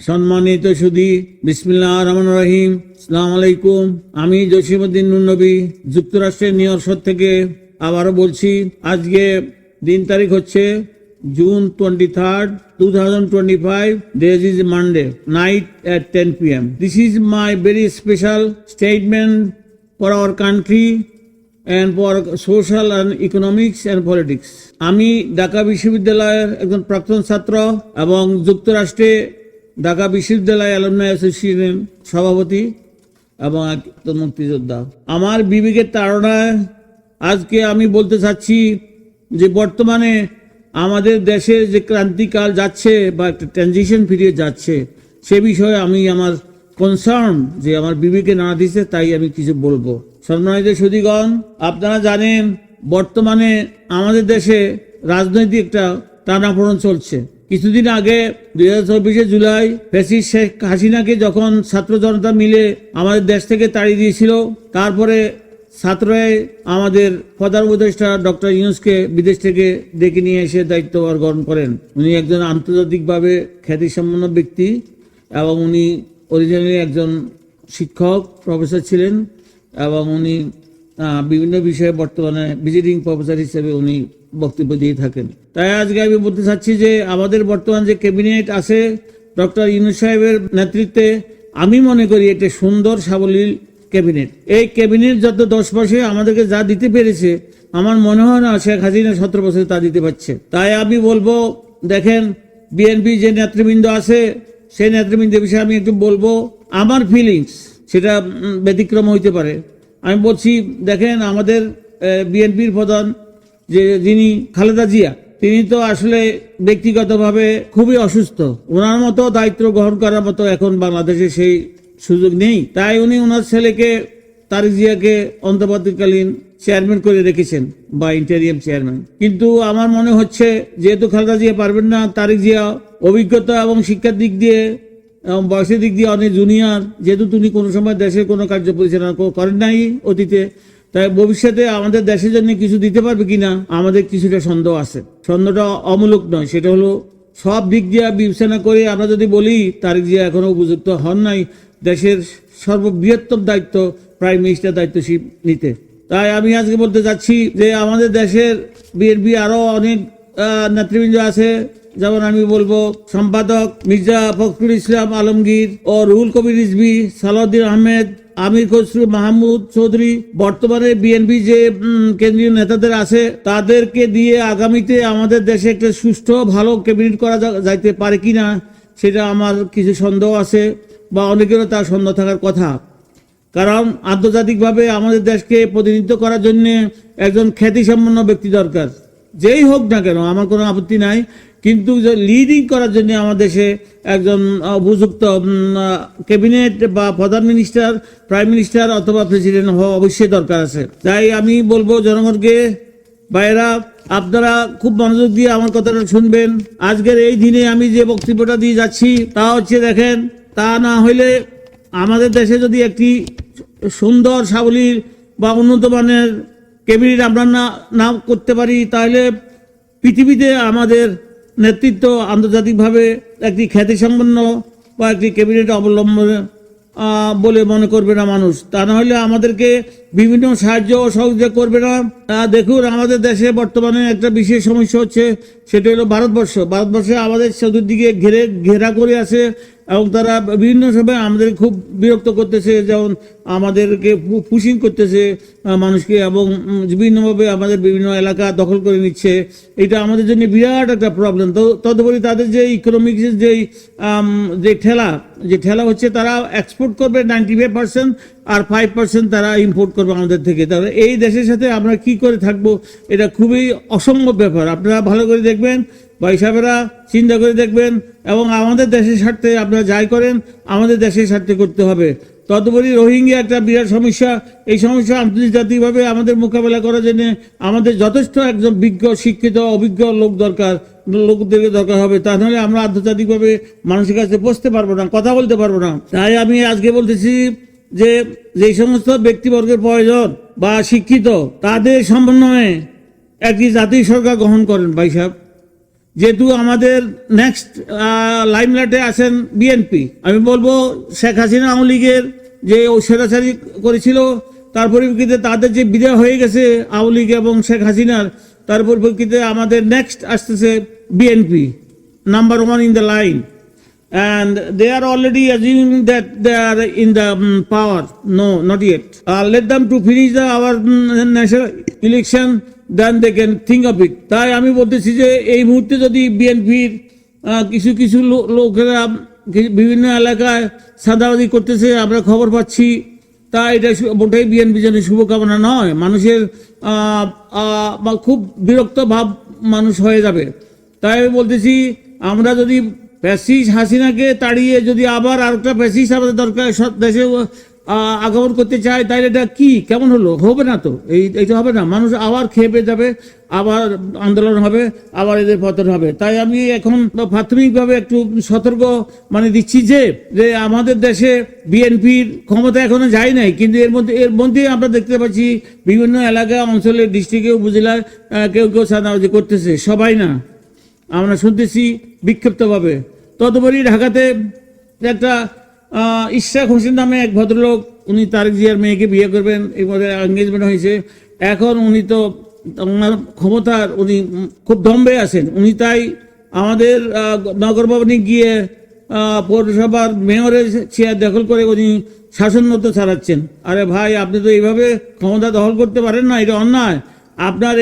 সম্মানিত সুধী, বিসমিল্লাহির রহমানির রহিম, আসসালামু আলাইকুম। আমি জসিমউদ্দিন নূর নবী যুক্তরাষ্ট্রের নিউ ইয়র্ক শহর থেকে আবারও বলছি। আজকে দিন তারিখ হচ্ছে June 23rd, 2025. This is Monday night at 10 p.m. This is my very special statement for our country and for social and economics and politics. আমি ঢাকা বিশ্ববিদ্যালয়ের একজন প্রাক্তন ছাত্র এবং যুক্তরাষ্ট্রে ঢাকা বিশ্ববিদ্যালয় অ্যালুমনাই অ্যাসোসিয়েশনের সভাপতি এবং একজন মুক্তিযোদ্ধা। আমার বিবেকের তাড়নায় আজকে আমি বলতে চাচ্ছি যে বর্তমানে আমাদের দেশে যে ক্রান্তিকাল যাচ্ছে বা একটা ট্রানজিশন পিরিয়ড যাচ্ছে, সে বিষয়ে আমি আমার কনসার্ন যে আমার বিবেকে নাড়া দিচ্ছে, তাই আমি কিছু বলবো। সম্মানিত সুধীগণ, আপনারা জানেন বর্তমানে আমাদের দেশে রাজনৈতিক একটা টানাপোড়েন চলছে। কিছুদিন আগে 2024 জুলাই ফ্যাসিস্ট শেখ হাসিনাকে যখন ছাত্র জনতা মিলে আমাদের দেশ থেকে তাড়িয়ে দিয়েছিল, তারপরে ছাত্ররাই আমাদের প্রধান উপদেষ্টা ডক্টর ইউনূসকে বিদেশ থেকে ডেকে নিয়ে এসে দায়িত্বভার গ্রহণ করেন। উনি একজন আন্তর্জাতিকভাবে খ্যাতিসম্পন্ন ব্যক্তি এবং উনি অরিজিনালি একজন শিক্ষক প্রফেসর ছিলেন এবং উনি বিভিন্ন বিষয়ে বর্তমানে ভিজিটিং প্রফেসর হিসেবে উনি বক্তব্য দিয়ে থাকেন। তাই আজকে আমি বলতে চাচ্ছি যে আমাদের বর্তমান যে ক্যাবিনেট আছে ডক্টর ইউনূস সাহেবের নেতৃত্বে, আমি মনে করি এটা সুন্দর সাবলীল ক্যাবিনেট। এই ক্যাবিনেট যত 10 বছরে আমাদেরকে যা দিতে পেরেছে, আমার মনে হয় না শেখ হাসিনা 17 বছরে তা দিতে পারছে। তাই আমি বলবো, দেখেন বিএনপি যে নেতৃবৃন্দ আছে সেই নেতৃবৃন্দের বিষয়ে আমি একটু বলবো। আমার ফিলিংস সেটা ব্যতিক্রম হইতে পারে। আমি বলছি, দেখেন আমাদের বিএনপির প্রধান যিনি খালেদা জিয়া, তিনি তো আসলে ব্যক্তিগতভাবে খুবই অসুস্থ। ওনার মতো দায়িত্ব গ্রহণ করার মতো এখন বাংলাদেশে সেই সুযোগ নেই। তাই উনি ওনার ছেলেকে তারেক জিয়াকে অন্তর্বর্তীকালীন চেয়ারম্যান করে রেখেছেন বা ইন্টারিয়াম চেয়ারম্যান। কিন্তু আমার মনে হচ্ছে যেহেতু খালেদা জিয়া পারবেন না, তারেক জিয়া অভিজ্ঞতা এবং শিক্ষার দিক দিয়ে এবং বয়সের দিক দিয়ে অনেক জুনিয়র, যেহেতু তিনি কোনো সময় দেশের কোনো কার্য পরিচালনা করেন নাই অতীতে, তাই ভবিষ্যতে আমাদের দেশের জন্য কিছু দিতে পারবে কিনা আমাদের কিছুটা সন্দেহ আছে। সন্দেহটা অমূলক নয়, সেটা হলো সব দিক দিয়ে বিবেচনা করে আমরা যদি বলি তারেক জিয়া এখনো উপযুক্ত হন নাই দেশের সর্ববৃহত্তম দায়িত্ব প্রাইম মিনিস্টার দায়িত্বশীল নিতে। তাই আমি আজকে বলতে চাচ্ছি যে আমাদের দেশের বিএনপি আরো অনেক নেতৃবৃন্দ আছে, যেমন আমি বলবো সম্পাদক মির্জা ফখরুল ইসলাম আলমগীর ও রুহুল কবির রিজভী, সালাউদ্দিন আহমেদ, আমির খসরু মাহমুদ চৌধুরী। বর্তমানে বিএনপি যে কেন্দ্রীয় নেতাদের আছে তাদেরকে দিয়ে আগামীতে আমাদের দেশে একটা সুষ্ঠু ভালো ক্যাবিনেট করা যাইতে পারে কিনা সেটা আমার কিছু সন্দেহ আছে, বা অনেকেরও তার সন্দেহ থাকার কথা। কারণ আন্তর্জাতিকভাবে আমাদের দেশকে প্রতিনিধিত্ব করার জন্য একজন খ্যাতিসম্পন্ন ব্যক্তি দরকার, যেই হোক না কেন আমার কোনো আপত্তি নাই, কিন্তু লিডিং করার জন্য আমার দেশে একজন উপযুক্ত ক্যাবিনেট বা প্রধান মিনিস্টার, প্রাইম মিনিস্টার অথবা প্রেসিডেন্ট হওয়া অবশ্যই দরকার আছে। তাই আমি বলবো জনগণকে, ভাইয়েরা আপনারা খুব মনোযোগ দিয়ে আমার কথাটা শুনবেন। আজকের এই দিনে আমি যে বক্তব্যটা দিয়ে যাচ্ছি তা হচ্ছে, দেখেন, তা না হইলে আমাদের দেশে যদি একটি সুন্দর সাবলীল বা উন্নত মানের ক্যাবিনেট আমরা না করতে পারি, তাহলে পৃথিবীতে আমাদের নেতৃত্ব আন্তর্জাতিকভাবে একটি খ্যাতিসম্পন্ন বা একটি ক্যাবিনেট অবলম্বন বলে মনে করবে না মানুষ। তা না হলে আমাদেরকে বিভিন্ন সাহায্য ও সহযোগিতা করবে না। দেখুন আমাদের দেশে বর্তমানে একটা বিশেষ সমস্যা হচ্ছে, সেটা হলো ভারতবর্ষে আমাদের চতুর্দিকে ঘেরা করে আছে এবং তারা বিভিন্ন সময় আমাদের খুব বিরক্ত করতেছে, যেমন আমাদেরকে পুশিং করতেছে মানুষকে এবং বিভিন্নভাবে আমাদের বিভিন্ন এলাকা দখল করে নিচ্ছে। এটা আমাদের জন্য বিরাট একটা প্রবলেম। তো তদুপরি তাদের যে ইকোনমিক্সের যে ঠেলা হচ্ছে, তারা এক্সপোর্ট করবে 95% আর 5% তারা ইম্পোর্ট করবে আমাদের থেকে। তাহলে এই দেশের সাথে আমরা কি করে থাকবো, এটা খুবই অসম্ভব ব্যাপার। আপনারা ভালো করে দেখবেন, ভাই সাহেবেরা চিন্তা করে দেখবেন, এবং আমাদের দেশের স্বার্থে আপনারা যাই করেন আমাদের দেশের স্বার্থে করতে হবে। তদুপরি রোহিঙ্গা একটা বিরাট সমস্যা। এই সমস্যা আন্তর্জাতিকভাবে আমাদের মোকাবেলা করার জন্য আমাদের যথেষ্ট একজন বিজ্ঞ, শিক্ষিত, অভিজ্ঞ লোকদেরকে দরকার হবে। তা নাহলে আমরা আন্তর্জাতিকভাবে মানুষের কাছে বসতে পারবো না, কথা বলতে পারবো না। তাই আমি আজকে বলতেছি যে যেই সমস্ত ব্যক্তিবর্গের প্রয়োজন বা শিক্ষিত, তাদের সমন্বয়ে একটি জাতীয় সরকার গ্রহণ করেন ভাই সাহেব। যেহেতু আমাদের নেক্সট লাইমলাইটে আছেন বিএনপি, আমি বলবো শেখ হাসিনা আওয়ামী লীগের যে স্বৈরাচারী করেছিল তার পরিপ্রেক্ষিতে তাদের যে বিদায় হয়ে গেছে আওয়ামী লীগ এবং শেখ হাসিনার, তার পরিপ্রেক্ষিতে আমাদের নেক্সট আসতেছে BNP, number 1 in the line. And they are already assuming that they are in the power. No, not yet. Let them to finish our national election, then they can think of it. তাই আমি বলতেছি যে এই মুহূর্তে যদি বিএনপির কিছু কিছু লোকেরা বিভিন্ন এলাকায় চাঁদাবাজি করতেছে, আমরা খবর পাচ্ছি, তা এটা মোটেই বিএনপির জন্য শুভকামনা নয়। মানুষের খুব বিরক্ত ভাব মানুষ হয়ে যাবে। তাই আমি বলতেছি, আমরা যদি ফ্যাসিস্ট হাসিনাকে তাড়িয়ে যদি আবার আরেকটা ফ্যাসিস্ট আমাদের দরকার দেশে আগমন করতে চায়, তাহলে এটা কি কেমন হলো? হবে না তো, এইটা হবে না। মানুষ আবার খেয়ে পেয়ে যাবে, আবার আন্দোলন হবে, আবার এদের পতন হবে। তাই আমি এখন প্রাথমিকভাবে একটু সতর্ক দিচ্ছি যে আমাদের দেশে বিএনপির ক্ষমতা এখনো যায় নাই, কিন্তু এর মধ্যে আমরা দেখতে পাচ্ছি বিভিন্ন এলাকা অঞ্চলে, ডিস্ট্রিক্টে, উপজেলায় কেউ কেউ চাঁদাবাজি করতেছে, সবাই না, আমরা শুনতেছি বিক্ষিপ্তভাবে। তদুপরি ঢাকাতে একটা ইশরাক হোসেন নামে এক ভদ্রলোক, উনি তারেক জিয়ার মেয়েকে বিয়ে করবেন, এরপরে এঙ্গেজমেন্ট হয়েছে। এখন উনি তো ওনার ক্ষমতার উনি খুব দম্বে আছেন, উনি তাই আমাদের নগর ভবনে গিয়ে পৌরসভার মেয়রের চেয়ার দখল করে উনি শাসনমতো চালাচ্ছেন। আরে ভাই, আপনি তো এইভাবে ক্ষমতা দখল করতে পারেন না, এটা অন্যায়। আপনার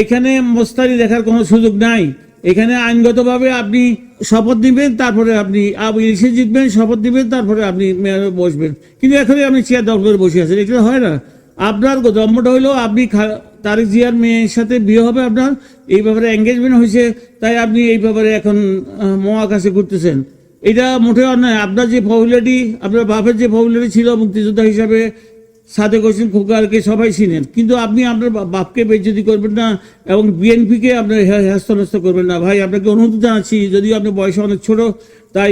এখানে মোস্তারি দেখার কোনো সুযোগ নাই। এখানে আইনগতভাবে আপনি শপথ নিবেন, তারপরে আপনি ইলেকশন জিতবেন, শপথ নিবেন, তারপরে আপনি মেয়রে বসবেন। কিন্তু এখনই আপনি চেয়ার দখল করে বসে আছেন, এটা হয় না। আপনার জন্মটা হইলো আপনি তারেক জিয়ার মেয়ের সাথে বিয়ে হবে, আপনার এই ব্যাপারে এঙ্গেজমেন্ট হয়েছে, তাই আপনি এই ব্যাপারে এখন মহাকাশে ঘুরতেছেন। এটা মোটেও অন্যায়। আপনার যে পপুলারিটি, আপনার বাপের যে পপুলারিটি ছিল মুক্তিযোদ্ধা হিসাবে, সাদেক হোসেন খোকারকে সবাই চিনেন, কিন্তু আপনি আপনার বাপকে বেইজ্জতি করবেন না এবং বিএনপিকে আপনার হ্যাস্তন্যস্ত করবেন না। ভাই, আপনাকে অনুরোধ জানাচ্ছি, যদিও আপনার বয়স অনেক ছোট, তাই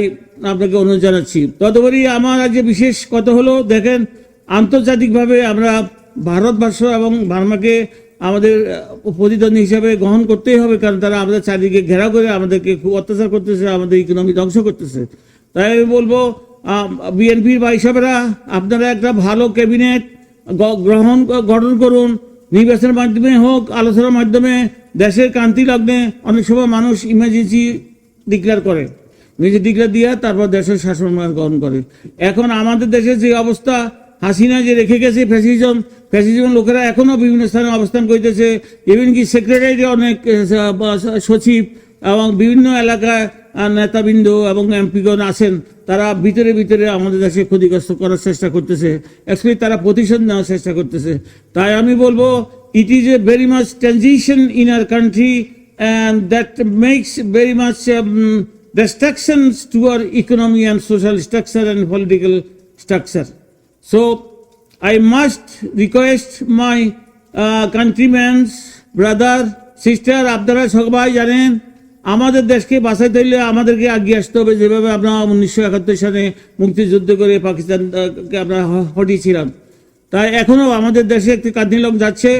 আপনাকে অনুরোধ জানাচ্ছি। তদুপরি আমার আজকে বিশেষ কথা হলো, দেখেন, আন্তর্জাতিকভাবে আমরা ভারতবর্ষ এবং বার্মাকে আমাদের প্রতিদ্বন্দ্বী হিসাবে গ্রহণ করতেই হবে, কারণ তারা আমাদের চারিদিকে ঘেরাও করে আমাদেরকে খুব অত্যাচার করতেছে, আমাদের ইকোনমি ধ্বংস করতেছে। তাই আমি বলবো, বিএনপির ভাই সাহেবরা, আপনারা একটা ভালো ক্যাবিনেট গঠন করুন, নির্বাচনের মাধ্যমে হোক, আলোচনার মাধ্যমে। দেশের ক্রান্তি লগ্নে অনেক সময় মানুষ ইমার্জেন্সি ডিক্লেয়ার করে, নিজে ডিক্লেয়ার দিয়ে তারপর দেশের শাসন গ্রহণ করে। এখন আমাদের দেশের যে অবস্থা, হাসিনা যে রেখে গেছে ফ্যাসিজম লোকেরা এখনো বিভিন্ন স্থানে অবস্থান করতেছে। ইভেন কি সেক্রেটারিতে অনেক সচিব এবং বিভিন্ন এলাকায় নেতাবৃন্দ এবং এমপিগণ আছেন, তারা ভিতরে ভিতরে আমাদের দেশে ক্ষতিগ্রস্ত করার চেষ্টা করতেছে, অ্যাকচুয়ালি তারা প্রতিশোধ নেওয়ার চেষ্টা করতেছে। তাই আমি বলবো, it is a very much transition in our country and that makes very much restrictions to our economy and social structure and political structure. So I must request my countrymen, brother, sister, আপনারা সবাই জানেন, আমাদের দেশকে বাঁচাইতে হলে আমাদেরকে এগিয়ে আসতে হবে। যেভাবে আমরা 1971 সালে মুক্তিযুদ্ধ করে পাকিস্তানকে আমরা হটিয়েছিলাম, তাই এখনো আমাদের দেশে একটি কার্নিলং যাচ্ছে।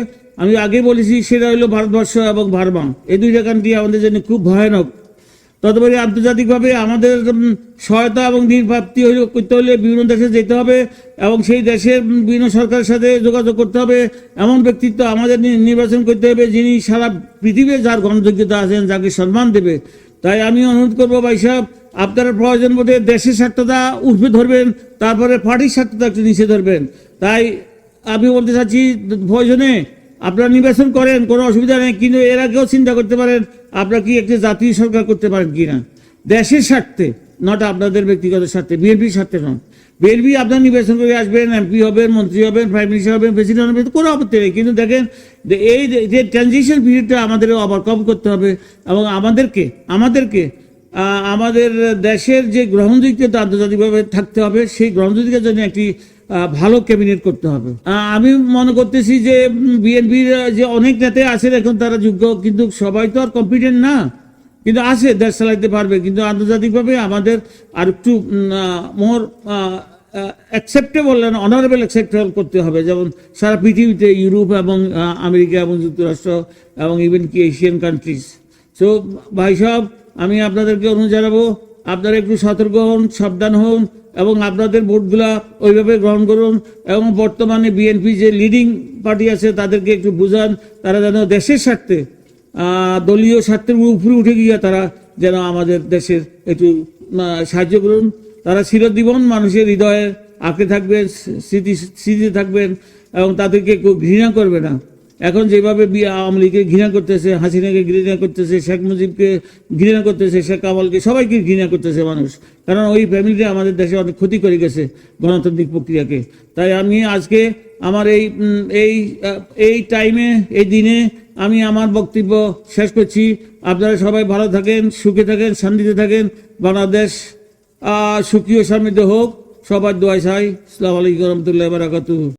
আমি আগে বলেছি, সেটা হলো ভারতবর্ষ এবং বার্মা, এই দুইটা কান্ট্রি আমাদের জন্য খুব ভয়ানক। তদুপরি আন্তর্জাতিকভাবে আমাদের সহায়তা এবং নির্প্রাপ্তি করতে হলে বিভিন্ন দেশে যেতে হবে এবং সেই দেশের বিভিন্ন সরকারের সাথে যোগাযোগ করতে হবে। এমন ব্যক্তিত্ব আমাদের নির্বাচন করতে হবে যিনি সারা পৃথিবীতে যার গ্রহণযোগ্যতা আছেন, যাকে সম্মান দেবে। তাই আমি অনুরোধ করবো, ভাই সাহেব, আপনারা প্রয়োজন বোধে দেশের স্বার্থতা উঠবে ধরবেন, তারপরে পার্টির স্বার্থতা একটু নিচে ধরবেন। তাই আমি বলতে চাচ্ছি, প্রয়োজনে আপনারা নির্বাচন করেন, কোনো অসুবিধা নেই, কিন্তু এর আগেও চিন্তা করতে পারেন আপনারা কি একটি জাতীয় সরকার করতে পারেন কিনা, দেশের স্বার্থে, নট আপনাদের ব্যক্তিগত স্বার্থে, বিএনপির স্বার্থে নয়। বিএনপি আপনার নির্বাচন করে আসবেন, এমপি হবেন, মন্ত্রী হবেন, প্রাইম মিনিস্টার হবেন, প্রেসিডেন্ট হবেন, কোনো আপত্তি নেই, কিন্তু দেখেন এই যে ট্রানজিশন পিরিয়ডটা আমাদের ওভারকাম করতে হবে এবং আমাদেরকে আমাদের দেশের যে গ্রহণযোগ্যতা আন্তর্জাতিকভাবে থাকতে হবে, সেই গ্রহণযোগ্যতার জন্য একটি ভালো ক্যাবিনেট করতে হবে। আমি মনে করতেছি যে বিএনপির যে অনেক নেতা আছেন এখন, তারা যোগ্য, কিন্তু সবাই তো আর কম্পিটেন্ট না, কিন্তু আছে, দেশ চালাইতে পারবে। কিন্তু আন্তর্জাতিকভাবে আমাদের আর একটু মোর অ্যাকসেপ্টেবল অনারেবল অ্যাকসেপ্টেবল করতে হবে, যেমন সারা পৃথিবীতে ইউরোপ এবং আমেরিকা এবং যুক্তরাষ্ট্র এবং ইভেন কি এশিয়ান কান্ট্রিজ। সো ভাই সাহেব, আমি আপনাদেরকে অনুরোধ জানাবো, আপনারা একটু সতর্ক হন, সাবধান হন এবং আপনাদের ভোটগুলা ওইভাবে গ্রহণ করুন। এবং বর্তমানে বিএনপি যে লিডিং পার্টি আছে তাদেরকে একটু বুঝান, তারা যেন দেশের স্বার্থে, দলীয় স্বার্থের উপরে উঠে গিয়ে তারা যেন আমাদের দেশের একটু সাহায্য করুন। তারা চিরজীবন মানুষের হৃদয়ে আঁকড়ে থাকবেন, স্মৃতিতে থাকবেন এবং তাদেরকে কেউ ঘৃণা করবে না। এখন যেভাবে আওয়ামী লীগকে ঘৃণা করতেছে, হাসিনাকে ঘৃণা করতেছে, শেখ মুজিবকে ঘৃণা করতেছে, শেখ কামালকে, সবাইকে ঘৃণা করতেছে মানুষ, কারণ ওই ফ্যামিলিটা আমাদের দেশে অনেক ক্ষতি করে গেছে গণতান্ত্রিক প্রক্রিয়াকে। তাই আমি আজকে আমার এই টাইমে, এই দিনে আমি আমার বক্তব্য শেষ করছি। আপনারা সবাই ভালো থাকেন, সুখে থাকেন, শান্তিতে থাকেন। বাংলাদেশ সুখী ও সমৃদ্ধ হোক, সবার দোয়া চাই। আসসালামু আলাইকুম রহমতুল্লাহ বারাকাতুহু।